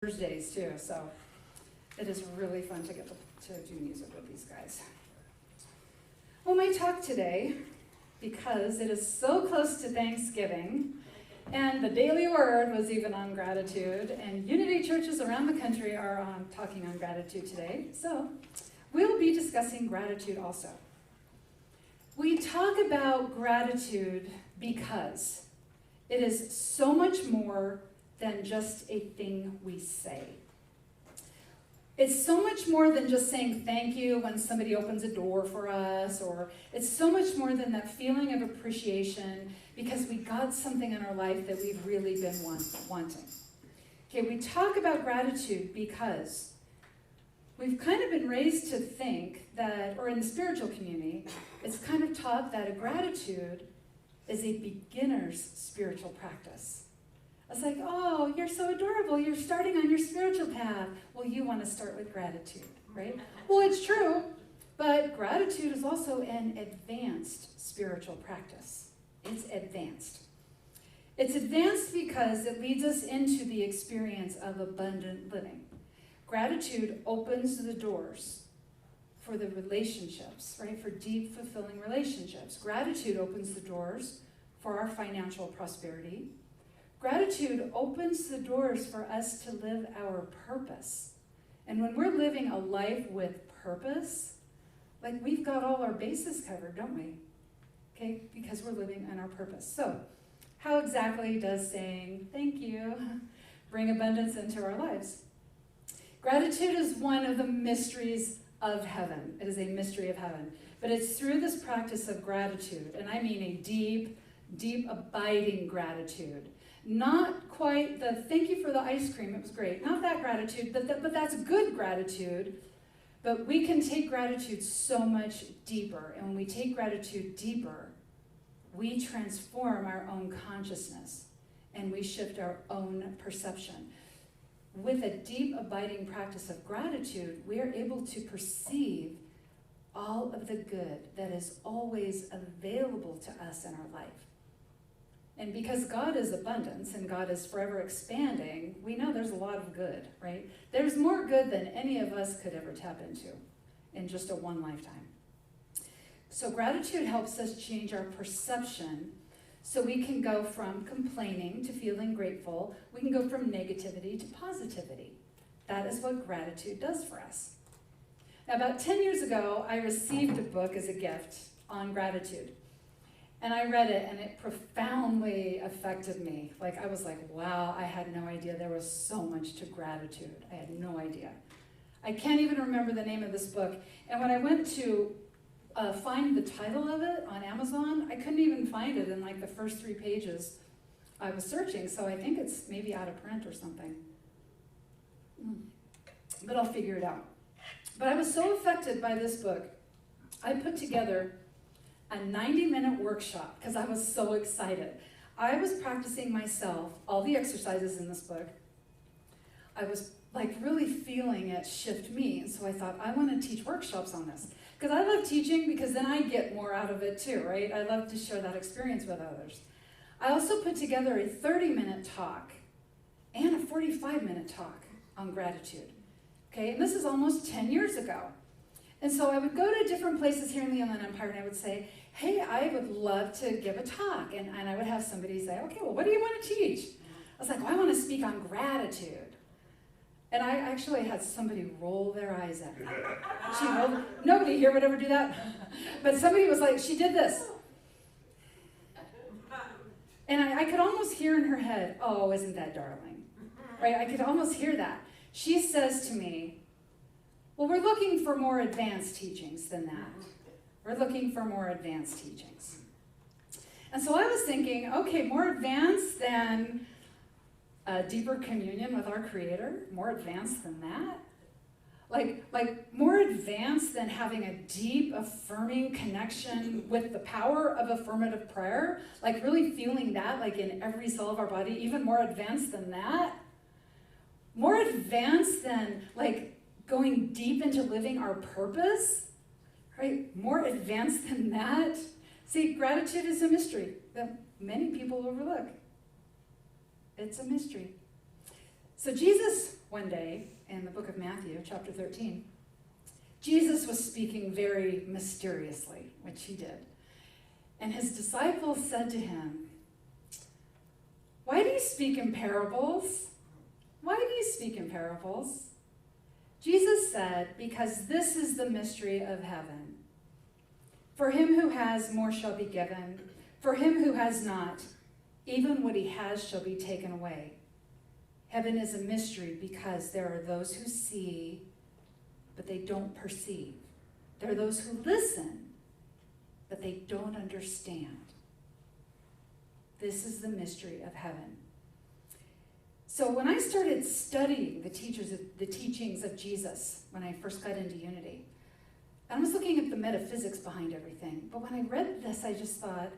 Thursdays too, so it is really fun to get to do music with these guys. Well, my talk today, because it is so close to Thanksgiving, and the daily word was even on gratitude, and Unity churches around the country are talking on gratitude today, so we'll be discussing gratitude also. We talk about gratitude because it is so much more than just a thing we say. It's so much more than just saying thank you when somebody opens a door for us, or it's so much more than that feeling of appreciation because we got something in our life that we've really been wanting. Okay, we talk about gratitude because we've kind of been raised to think that, or in the spiritual community, it's kind of taught that a gratitude is a beginner's spiritual practice. It's like, oh, you're so adorable. You're starting on your spiritual path. Well, you want to start with gratitude, right? Well, it's true, but gratitude is also an advanced spiritual practice. It's advanced. It's advanced because it leads us into the experience of abundant living. Gratitude opens the doors for the relationships, right? For deep, fulfilling relationships. Gratitude opens the doors for our financial prosperity. Gratitude opens the doors for us to live our purpose. And when we're living a life with purpose, like we've got all our bases covered, don't we? Okay, because we're living in our purpose. So, how exactly does saying thank you bring abundance into our lives? Gratitude is one of the mysteries of heaven. It is a mystery of heaven. But it's through this practice of gratitude, and I mean a deep, deep, abiding gratitude. Not quite the thank you for the ice cream, it was great. Not that gratitude, but that's good gratitude. But we can take gratitude so much deeper. And when we take gratitude deeper, we transform our own consciousness and we shift our own perception. With a deep, abiding practice of gratitude, we are able to perceive all of the good that is always available to us in our life. And because God is abundance and God is forever expanding, we know there's a lot of good, right? There's more good than any of us could ever tap into in just a one lifetime. So gratitude helps us change our perception so we can go from complaining to feeling grateful. We can go from negativity to positivity. That is what gratitude does for us. Now, about 10 years ago, I received a book as a gift on gratitude. And I read it, and it profoundly affected me. Like, I was like, wow, I had no idea there was so much to gratitude. I had no idea. I can't even remember the name of this book. And when I went to find the title of it on Amazon, I couldn't even find it in like the first 3 pages I was searching. So I think it's maybe out of print or something. But I'll figure it out. But I was so affected by this book, I put together a 90-minute workshop because I was so excited. I was practicing myself, all the exercises in this book. I was like really feeling it shift me. And so I thought, I want to teach workshops on this. Because I love teaching because then I get more out of it too, right? I love to share that experience with others. I also put together a 30-minute talk and a 45-minute talk on gratitude. Okay, and this is almost 10 years ago. And so I would go to different places here in the Inland Empire and I would say, hey, I would love to give a talk. And I would have somebody say, okay, well, what do you want to teach? I was like, well, I want to speak on gratitude. And I actually had somebody roll their eyes at me. She rolled, nobody here would ever do that. But somebody was like, she did this. And I could almost hear in her head, oh, isn't that darling? Right? I could almost hear that. She says to me, well, we're looking for more advanced teachings than that. We're looking for more advanced teachings. And so I was thinking, okay, more advanced than a deeper communion with our Creator? More advanced than that? Like more advanced than having a deep, affirming connection with the power of affirmative prayer? Like really feeling that like in every cell of our body? Even more advanced than that? More advanced than like going deep into living our purpose, right? More advanced than that. See, gratitude is a mystery that many people overlook. It's a mystery. So Jesus one day in the book of Matthew, chapter 13, Jesus was speaking very mysteriously, which he did. And his disciples said to him, "Why do you speak in parables? Why do you speak in parables?" Jesus said, "Because this is the mystery of heaven. For him who has, more shall be given. For him who has not, even what he has shall be taken away." Heaven is a mystery because there are those who see, but they don't perceive. There are those who listen, but they don't understand. This is the mystery of heaven. So when I started studying the teachings of Jesus, when I first got into Unity, I was looking at the metaphysics behind everything. But when I read this, I just thought,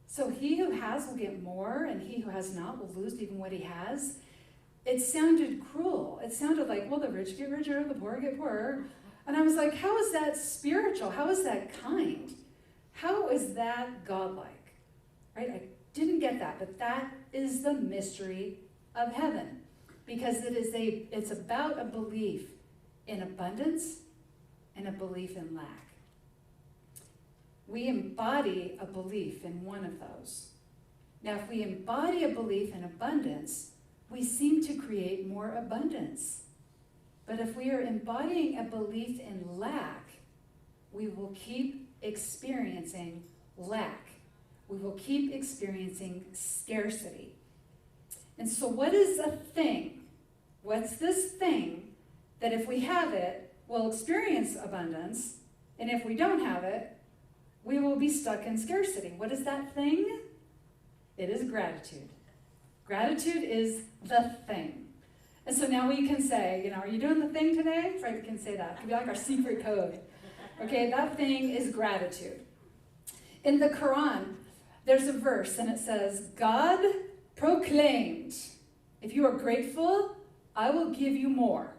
so he who has will get more, and he who has not will lose even what he has. It sounded cruel. It sounded like, well, the rich get richer, the poor get poorer. And I was like, how is that spiritual? How is that kind? How is that godlike? Right? I didn't get that, but that is the mystery of heaven, because it's about a belief in abundance and a belief in lack. We embody a belief in one of those. Now, if we embody a belief in abundance, we seem to create more abundance. But if we are embodying a belief in lack, we will keep experiencing lack. We will keep experiencing scarcity. And so what is a thing? What's this thing that if we have it, we'll experience abundance, and if we don't have it, we will be stuck in scarcity? What is that thing? It is gratitude. Gratitude is the thing. And so now we can say, are you doing the thing today? Right, we can say that. It can be like our secret code. Okay, that thing is gratitude. In the Quran, there's a verse, and it says, God proclaimed, if you are grateful, I will give you more.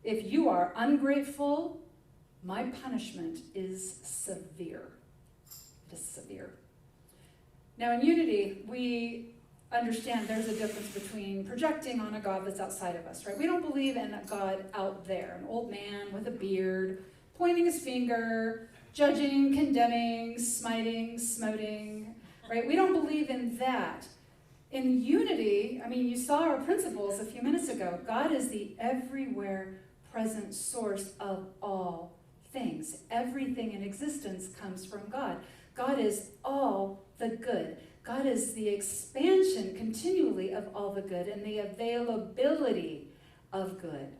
If you are ungrateful, my punishment is severe. It is severe. Now in Unity, we understand there's a difference between projecting on a God that's outside of us, right? We don't believe in a God out there, an old man with a beard, pointing his finger, judging, condemning, smiting, smoting, right? We don't believe in that. In Unity, you saw our principles a few minutes ago. God is the everywhere present source of all things. Everything in existence comes from God. God is all the good. God is the expansion continually of all the good and the availability of good.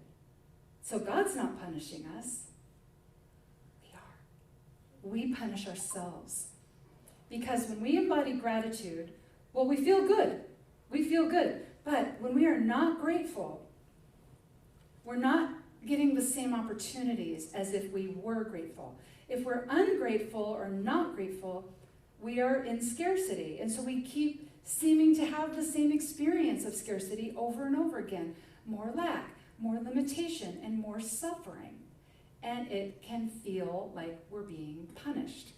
So God's not punishing us. We are. We punish ourselves. Because when we embody gratitude, well, we feel good. We feel good. But when we are not grateful, we're not getting the same opportunities as if we were grateful. If we're ungrateful or not grateful, we are in scarcity. And so we keep seeming to have the same experience of scarcity over and over again. More lack, more limitation, and more suffering. And it can feel like we're being punished.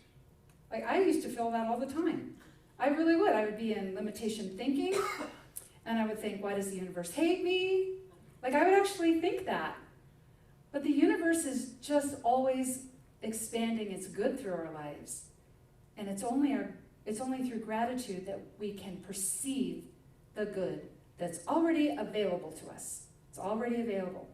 Like, I used to feel that all the time. I really would. I would be in limitation thinking, and I would think, why does the universe hate me? Like, I would actually think that. But the universe is just always expanding its good through our lives. And it's only through gratitude that we can perceive the good that's already available to us. It's already available.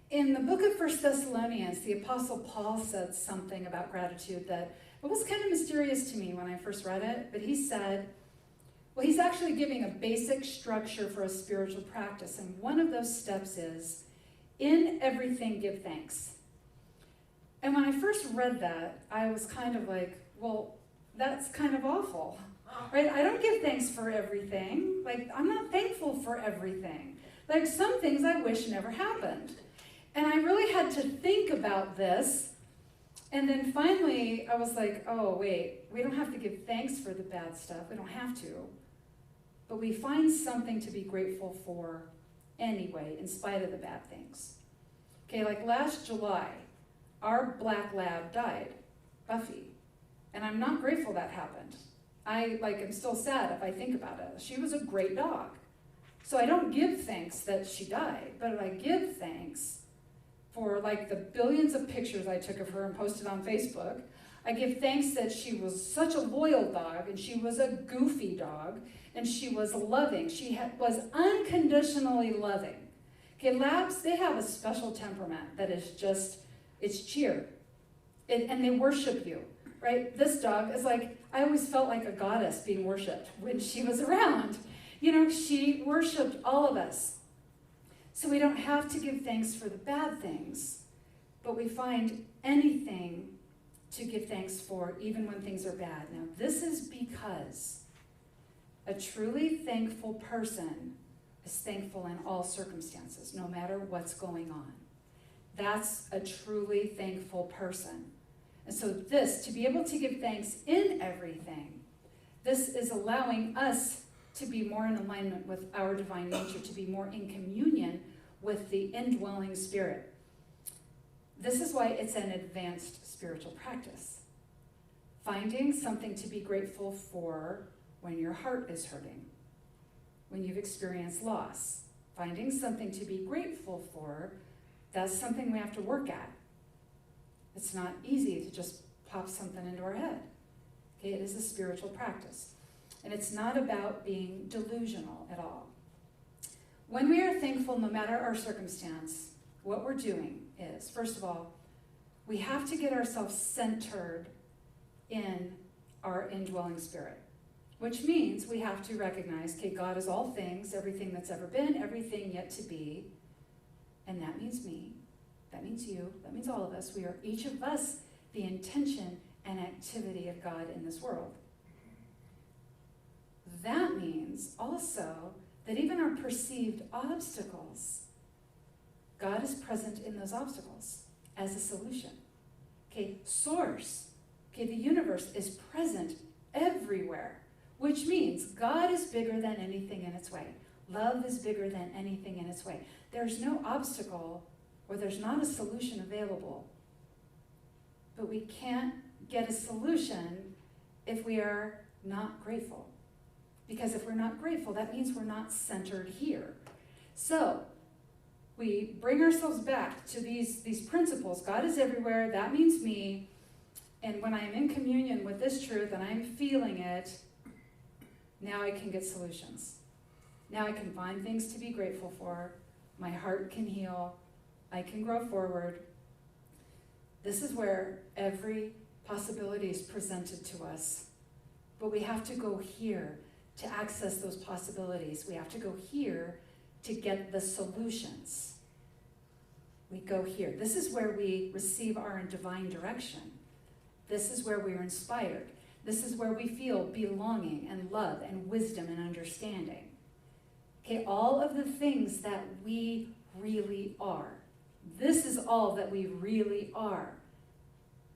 In the book of 1 Thessalonians, the Apostle Paul said something about gratitude that it was kind of mysterious to me when I first read it, but he said, well, he's actually giving a basic structure for a spiritual practice, and one of those steps is, in everything give thanks. And when I first read that, I was kind of like, well, that's kind of awful, right? I don't give thanks for everything. Like, I'm not thankful for everything. Like, some things I wish never happened. And I really had to think about this. And then finally, I was like, oh, wait, we don't have to give thanks for the bad stuff. We don't have to. But we find something to be grateful for anyway, in spite of the bad things. Okay, like last July, our black lab died, Buffy. And I'm not grateful that happened. I am still sad if I think about it. She was a great dog. So I don't give thanks that she died, but I give thanks for like the billions of pictures I took of her and posted on Facebook. I give thanks that she was such a loyal dog, and she was a goofy dog, and she was loving. She was unconditionally loving. Okay, labs, they have a special temperament that is just, it's cheer. And they worship you, right? This dog is like, I always felt like a goddess being worshipped when she was around. You know, she worshiped all of us. So we don't have to give thanks for the bad things, but we find anything to give thanks for, even when things are bad. Now, this is because a truly thankful person is thankful in all circumstances, no matter what's going on. That's a truly thankful person. And so this, to be able to give thanks in everything, this is allowing us to be more in alignment with our divine nature, to be more in communion with the indwelling spirit. This is why it's an advanced spiritual practice. Finding something to be grateful for when your heart is hurting, when you've experienced loss. Finding something to be grateful for, that's something we have to work at. It's not easy to just pop something into our head. Okay, it is a spiritual practice. And it's not about being delusional at all. When we are thankful, no matter our circumstance, what we're doing is, first of all, we have to get ourselves centered in our indwelling spirit, which means we have to recognize, okay, God is all things, everything that's ever been, everything yet to be, and that means me, that means you, that means all of us. We are each of us the intention and activity of God in this world. That means also that even our perceived obstacles, God is present in those obstacles as a solution. Okay, source, okay, the universe is present everywhere, which means God is bigger than anything in its way. Love is bigger than anything in its way. There's no obstacle or there's not a solution available. But we can't get a solution if we are not grateful. Because if we're not grateful, that means we're not centered here. So we bring ourselves back to these principles. God is everywhere, that means me. And when I am in communion with this truth and I'm feeling it, now I can get solutions. Now I can find things to be grateful for. My heart can heal. I can grow forward. This is where every possibility is presented to us. But we have to go here to access those possibilities. We have to go here to get the solutions. We go here. This is where we receive our divine direction. This is where we are inspired. This is where we feel belonging and love and wisdom and understanding. Okay, all of the things that we really are. This is all that we really are.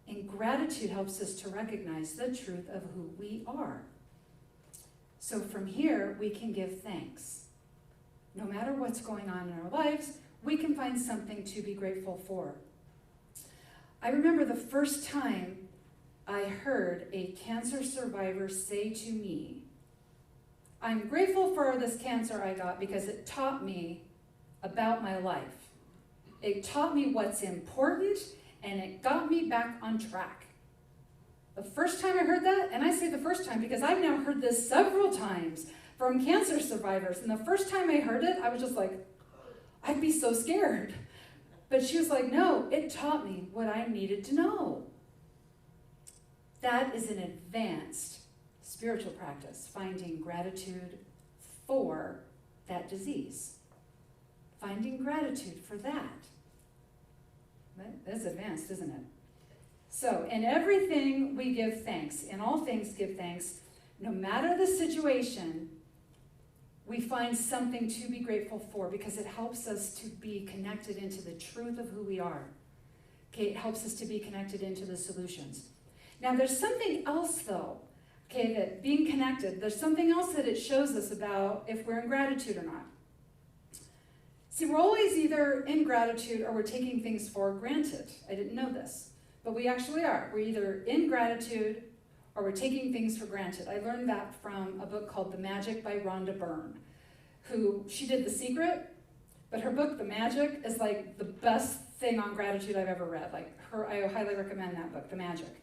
And gratitude helps us to recognize the truth of who we are. So from here, we can give thanks. No matter what's going on in our lives, we can find something to be grateful for. I remember the first time I heard a cancer survivor say to me, I'm grateful for this cancer I got because it taught me about my life. It taught me what's important, and it got me back on track. The first time I heard that, and I say the first time because I've now heard this several times from cancer survivors, and the first time I heard it, I was just like, I'd be so scared. But she was like, no, it taught me what I needed to know. That is an advanced spiritual practice, finding gratitude for that disease. Finding gratitude for that. That's advanced, isn't it? So, in everything we give thanks. In all things give thanks. No matter the situation, we find something to be grateful for because it helps us to be connected into the truth of who we are. Okay, it helps us to be connected into the solutions. Now, there's something else, though, okay, that being connected, there's something else that it shows us about if we're in gratitude or not. See, we're always either in gratitude or we're taking things for granted. I didn't know this, but we actually are. We're either in gratitude or we're taking things for granted. I learned that from a book called The Magic by Rhonda Byrne, who, she did The Secret, but her book, The Magic, is like the best thing on gratitude I've ever read. Like I highly recommend that book, The Magic.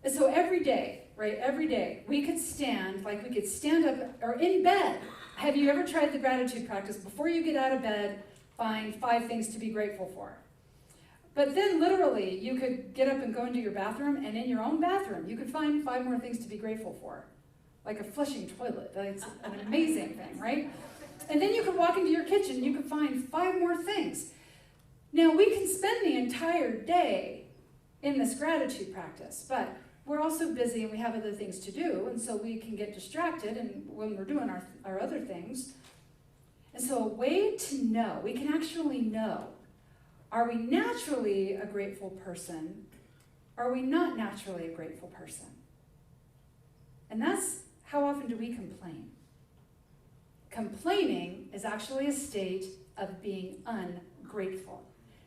And so every day, right, every day, we could stand up, or in bed. Have you ever tried the gratitude practice? Before you get out of bed, find 5 things to be grateful for. But then literally, you could get up and go into your bathroom, and in your own bathroom, you could find 5 more things to be grateful for. Like a flushing toilet. It's an amazing thing, right? And then you could walk into your kitchen, and you could find 5 more things. Now, we can spend the entire day in this gratitude practice, but we're also busy and we have other things to do, and so we can get distracted and when we're doing our other things. And so a way to know, we can actually know, are we naturally a grateful person? Are we not naturally a grateful person? And that's, how often do we complain? Complaining is actually a state of being ungrateful.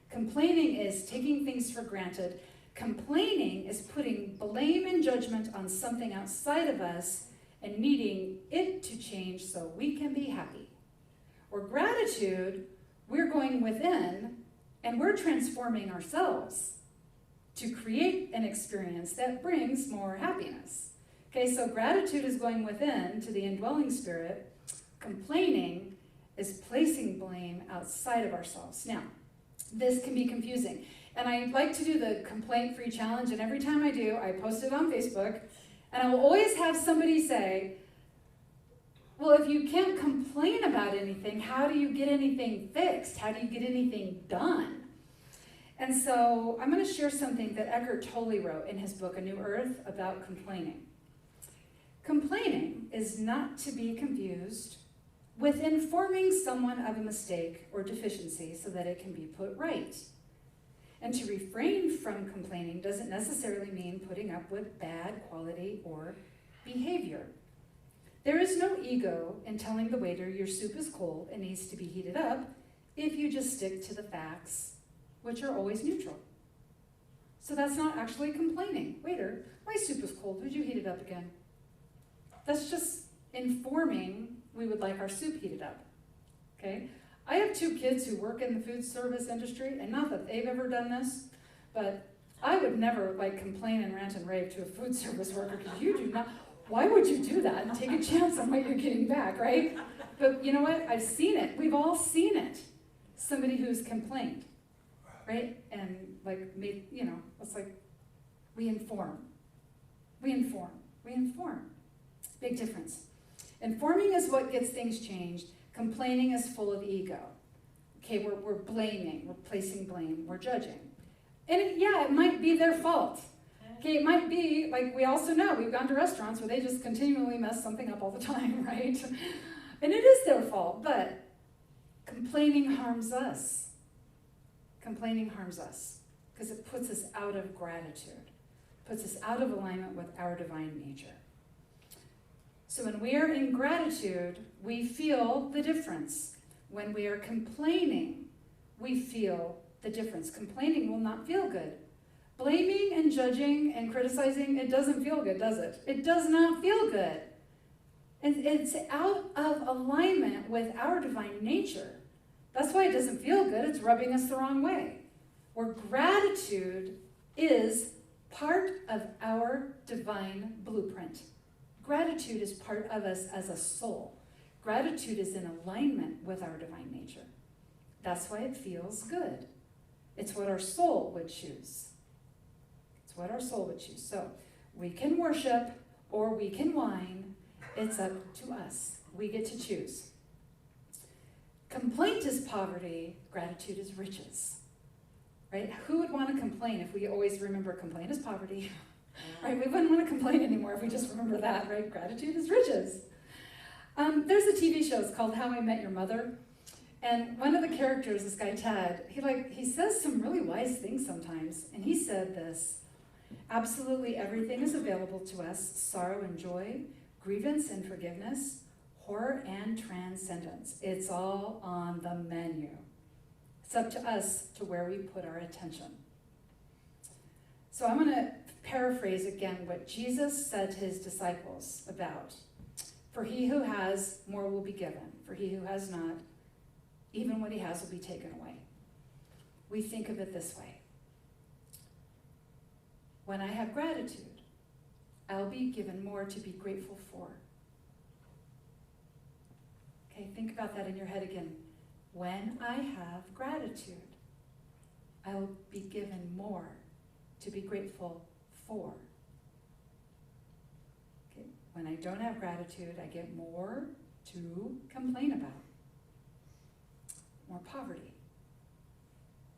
Complaining is taking things for granted. Complaining is putting blame and judgment on something outside of us and needing it to change so we can be happy. Or gratitude, we're going within and we're transforming ourselves to create an experience that brings more happiness. Okay, so gratitude is going within to the indwelling spirit. Complaining is placing blame outside of ourselves. Now, this can be confusing. And I like to do the complaint-free challenge, and every time I do, I post it on Facebook, and I will always have somebody say, well, if you can't complain about anything, how do you get anything fixed? How do you get anything done? And so I'm going to share something that Eckhart Tolle wrote in his book, A New Earth, about complaining. Complaining is not to be confused with informing someone of a mistake or deficiency so that it can be put right. And to refrain from complaining doesn't necessarily mean putting up with bad quality or behavior. There is no ego in telling the waiter your soup is cold and needs to be heated up if you just stick to the facts, which are always neutral. So that's not actually complaining. Waiter, my soup is cold. Would you heat it up again? That's just informing we would like our soup heated up. Okay? I have 2 kids who work in the food service industry, and not that they've ever done this, but I would never complain and rant and rave to a food service worker, because you do not, why would you do that and take a chance on what you're getting back, right? But you know what? I've seen it. We've all seen it. Somebody who's complained, right? And it's like we inform. Big difference. Informing is what gets things changed. Complaining is full of ego. Okay, we're blaming, we're placing blame, we're judging. And it might be their fault. Okay, it might be, like we also know, we've gone to restaurants where they just continually mess something up all the time, right? And it is their fault, but complaining harms us. Complaining harms us because it puts us out of gratitude, puts us out of alignment with our divine nature. So when we are in gratitude, we feel the difference. When we are complaining, we feel the difference. Complaining will not feel good. Blaming and judging and criticizing, it doesn't feel good, does it? It does not feel good. And it's out of alignment with our divine nature. That's why it doesn't feel good. It's rubbing us the wrong way. Where gratitude is part of our divine blueprint. Gratitude is part of us as a soul. Gratitude is in alignment with our divine nature. That's why it feels good. It's what our soul would choose. It's what our soul would choose. So we can worship or we can whine. It's up to us. We get to choose. Complaint is poverty. Gratitude is riches. Right? Who would want to complain if we always remember complaint is poverty? Right? We wouldn't want to complain anymore if we just remember that, right? Gratitude is riches. There's a TV show, it's called How I Met Your Mother. And one of the characters, this guy Ted, he says some really wise things sometimes. And he said this: absolutely everything is available to us: sorrow and joy, grievance and forgiveness, horror and transcendence. It's all on the menu. It's up to us to where we put our attention. So I'm going to paraphrase again what Jesus said to his disciples about For he who has, more will be given. For he who has not, even what he has will be taken away. We think of it this way. When I have gratitude, I'll be given more to be grateful for. Okay, think about that in your head again. When I have gratitude, I'll be given more to be grateful for. Okay, when I don't have gratitude, I get more to complain about. More poverty.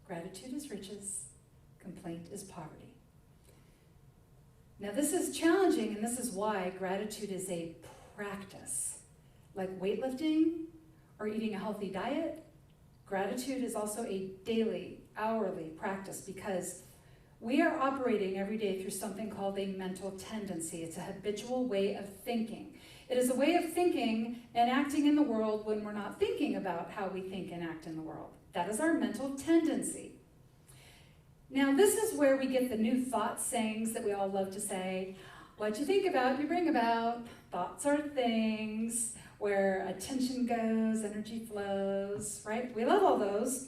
Gratitude is riches, complaint is poverty. Now this is challenging, and this is why gratitude is a practice. Like weightlifting or eating a healthy diet, gratitude is also a daily, hourly practice because we are operating every day through something called a mental tendency. It's a habitual way of thinking. It is a way of thinking and acting in the world when we're not thinking about how we think and act in the world. That is our mental tendency. Now, this is where we get the new thoughts sayings that we all love to say. What you think about, you bring about. Thoughts are things. Where attention goes, energy flows, right? We love all those.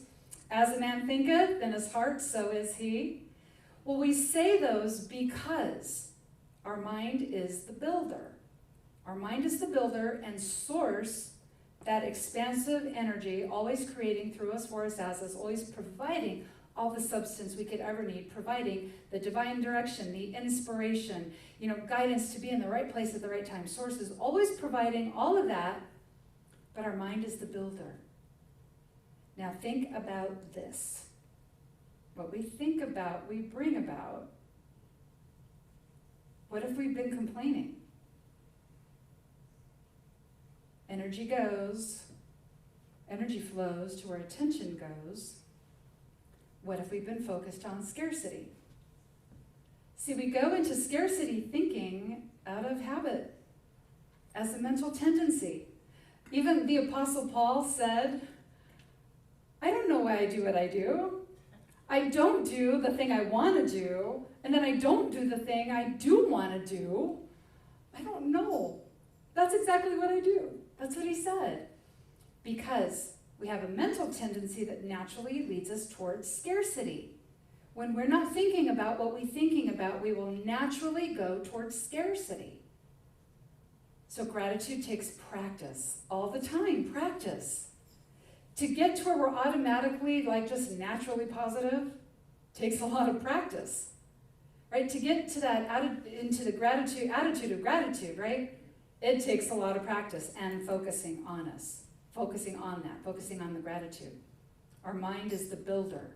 As a man thinketh in his heart, so is he. Well, we say those because our mind is the builder. Our mind is the builder and source that expansive energy, always creating through us, for us, as us, always providing all the substance we could ever need, providing the divine direction, the inspiration, guidance to be in the right place at the right time. Source is always providing all of that, but our mind is the builder. Now think about this. What we think about, we bring about. What if we've been complaining? Energy goes, energy flows to where attention goes. What if we've been focused on scarcity? See, we go into scarcity thinking out of habit, as a mental tendency. Even the Apostle Paul said, I don't know why I do what I do. I don't do the thing I want to do, and then I don't do the thing I do want to do. I don't know. That's exactly what I do. That's what he said. Because we have a mental tendency that naturally leads us towards scarcity. When we're not thinking about what we're thinking about, we will naturally go towards scarcity. So gratitude takes practice, all the time, practice. To get to where we're automatically, just naturally positive, takes a lot of practice, right? To get to that, into the attitude of gratitude, right? It takes a lot of practice and focusing on us, focusing on that, focusing on the gratitude. Our mind is the builder.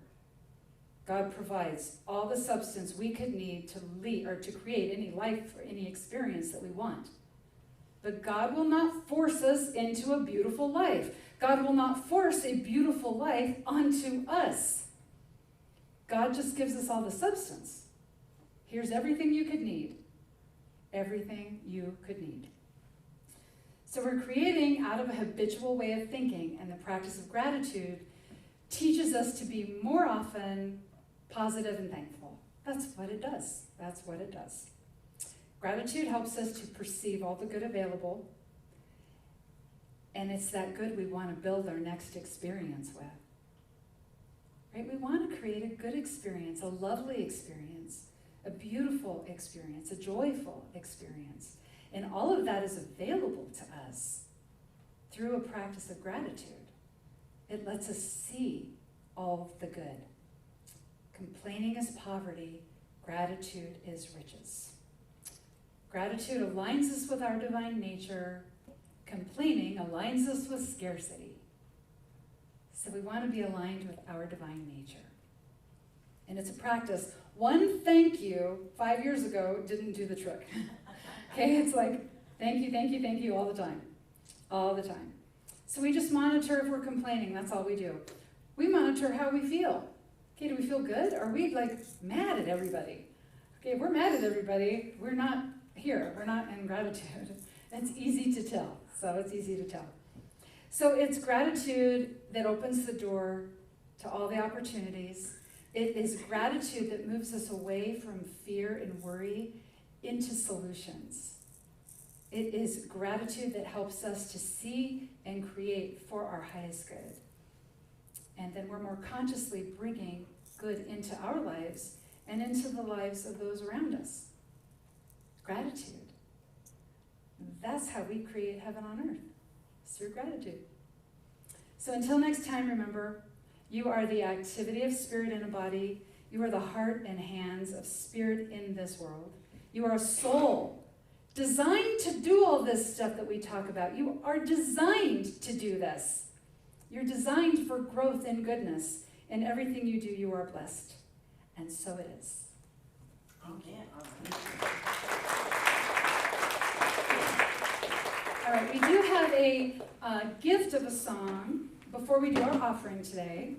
God provides all the substance we could need to lead or to create any life or any experience that we want. But God will not force us into a beautiful life. God will not force a beautiful life onto us. God just gives us all the substance. Here's everything you could need. Everything you could need. So we're creating out of a habitual way of thinking, and the practice of gratitude teaches us to be more often positive and thankful. That's what it does. That's what it does. Gratitude helps us to perceive all the good available, and it's that good we want to build our next experience with. Right? We want to create a good experience, a lovely experience, a beautiful experience, a joyful experience. And all of that is available to us through a practice of gratitude. It lets us see all the good. Complaining is poverty, gratitude is riches. Gratitude aligns us with our divine nature. Complaining aligns us with scarcity. So we want to be aligned with our divine nature. And it's a practice. One thank you 5 years ago didn't do the trick. Okay, it's like, thank you all the time. All the time. So we just monitor if we're complaining. That's all we do. We monitor how we feel. Okay, do we feel good? Are we mad at everybody? Okay, if we're mad at everybody, we're not here. We're not in gratitude. It's easy to tell. So it's gratitude that opens the door to all the opportunities. It is gratitude that moves us away from fear and worry into solutions. It is gratitude that helps us to see and create for our highest good. And then we're more consciously bringing good into our lives and into the lives of those around us. Gratitude. That's how we create heaven on earth. It's through gratitude. So until next time, remember, you are the activity of spirit in a body. You are the heart and hands of spirit in this world. You are a soul designed to do all this stuff that we talk about. You are designed to do this. You're designed for growth and goodness. In everything you do, you are blessed. And so it is. Amen. All right, we do have a gift of a song before we do our offering today.